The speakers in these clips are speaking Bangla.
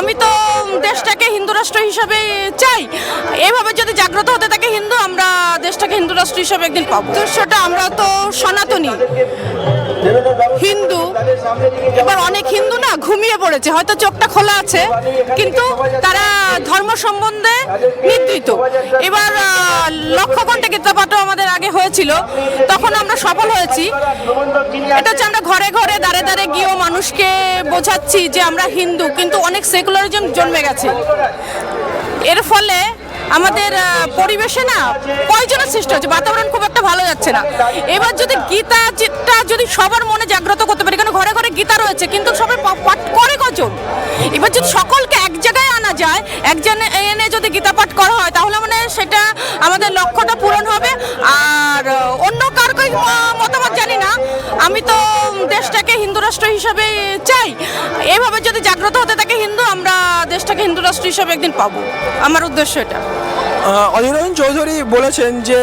আমি তো দেশটাকে হিন্দু রাষ্ট্র হিসাবে চাই। এভাবে যদি জাগ্রত হতে থাকে হিন্দু, আমরা দেশটাকে হিন্দু রাষ্ট্র হিসাবে একদিন পাবো। সেটা আমরা তো সনাতনী হিন্দু। এবার অনেক হিন্দু না ঘুমিয়ে পড়েছে, হয়তো চোখটা খোলা আছে কিন্তু তারা ধর্ম সম্বন্ধে নিদ্রিত। এবার লক্ষ ঘন্টা গীতাপাঠও আমাদের আগে হয়েছিল, তখন আমরা সফল হয়েছি। এটা হচ্ছে আমরা ঘরে ঘরে দাঁড়ে দাঁড়ে গিয়েও মানুষকে বোঝাচ্ছি যে আমরা হিন্দু, কিন্তু অনেক সেকুলারিজম জন্মে গেছে। এর ফলে আমাদের পরিবেশে না পয়জনের সৃষ্টি হচ্ছে, বাতাবরণ খুব একটা ভালো যাচ্ছে না। এবার যদি গীতাটা যদি সবার মনে জাগ্রত করতে পারি, কারণ ঘরে ঘরে গীতা রয়েছে কিন্তু সবাই পাঠ করে কজন। এবার যদি সকলকে এক জায়গায় আনা যায়, একজনে এনে যদি গীতা পাঠ করা হয়, তাহলে মানে সেটা আমাদের লক্ষ্যটা পূরণ হবে। আর অন্য কার মতামত জানি না, আমি তো দেশটাকে হিন্দু রাষ্ট্র হিসাবে চাই। এভাবে যদি জাগ্রত হতে থাকে হিন্দু, আমরা দেশটাকে হিন্দু রাষ্ট্র হিসাবে একদিন পাবো। আমার উদ্দেশ্য এটা। অধীর রঞ্জন চৌধুরী বলেছেন যে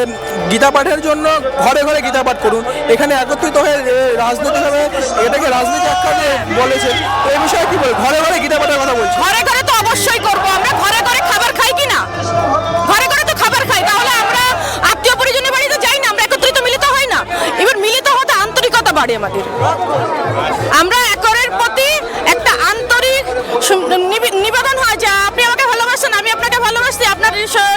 গীতা পাঠের জন্য ঘরে ঘরে গীতা পাঠ করুন। এখানে একত্রিত হয়ে রাজনৈতিকভাবে এটাকে রাজনীতি আখ্যানে বলেছেন। তো এই বিষয়ে কি বল, ঘরে ঘরে গীতা পাঠের কথা বলছি। ঘরে ঘরে তো অবশ্যই করবো। আমরা ঘরে ঘরে খাবার খাই কি না? ঘরে ঘরে তো খাবার খাই, তাহলে আমরা আত্মীয় পরিজনের বাড়িতে যাই না? আমরা একত্রিত মিলিত হই না? এবার মিলিত হতে আন্তরিকতা বাড়ে আমাদের। আমরা একের প্রতি একটা আন্তরিক নিবেদন হয় যে আপনি আমাকে ভালোবাসেন, আমি আপনাকে ভালোবাসি, আপনার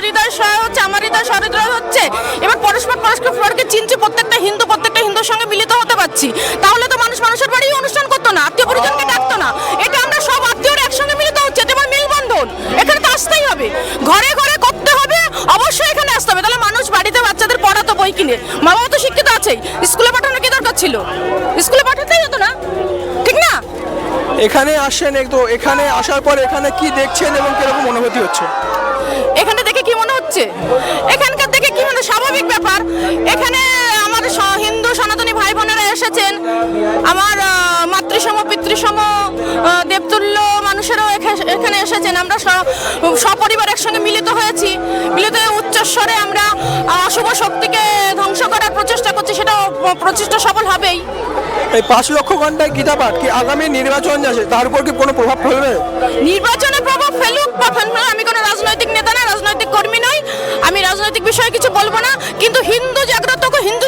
হৃদয় সহায় হচ্ছে, আমার হৃদয় সহৃদয় হচ্ছে। এবার পরস্পরকে চিনছি, প্রত্যেকটা হিন্দুর সঙ্গে মিলিত হতে পারছি। তাহলে তো মানুষ মানুষের বাড়ি অনুষ্ঠান করতো না, আত্মীয় পরিজনকে ডাকতো না। এটা আমরা সব আত্মীয়রা একসঙ্গে মিলিত হচ্ছে, এবার মেলবন্ধন এখানে তো আসতেই হবে, ঘরে ঘরে করতে হবে, অবশ্যই এখানে আসতে হবে। তাহলে মানুষ বাড়িতে বাচ্চাদের পড়াতো বই কিনে, মা বাবা তো শিক্ষিত আছেই, স্কুলে পাঠানোর কি দরকার ছিল? স্কুলে পাঠাতেই হতো না, ঠিক না? এখানে আসেন, তো এখানে আসার পর এখানে কি দেখছেন এবং কিরকম অনুভূতি হচ্ছে? এখানে দেখে কি মনে হচ্ছে? এখানকার দেখে কি মনে, স্বাভাবিক ব্যাপার। এখানে আমার হিন্দু সনাতনী ভাই বোনেরা এসেছেন, আমার মাতৃসম পিতৃসম দেবতুল্য মানুষেরাও এখানে এসেছেন। আমরা সপরিবার একসঙ্গে মিলিত হয়েছি, মিলিত হয়ে উচ্চস্বরে আমরা অশুভ শক্তিকে ধ্বংস করার প্রচেষ্টা করছি, সেটা প্রচেষ্টা সফল হবেই। এই 5 লক্ষ ঘন্টায় গীতা পাঠ কি আগামী নির্বাচন আছে তার উপর কি কোনো প্রভাব ফেলবে? নির্বাচনে প্রভাব ফেলুক বা ফেলবে না, আমি কোনো রাজনৈতিক নেতা না, রাজনৈতিক কর্মী নই, আমি রাজনৈতিক বিষয়ে কিছু বলবো না। কিন্তু হিন্দু জাগ্রত, হিন্দু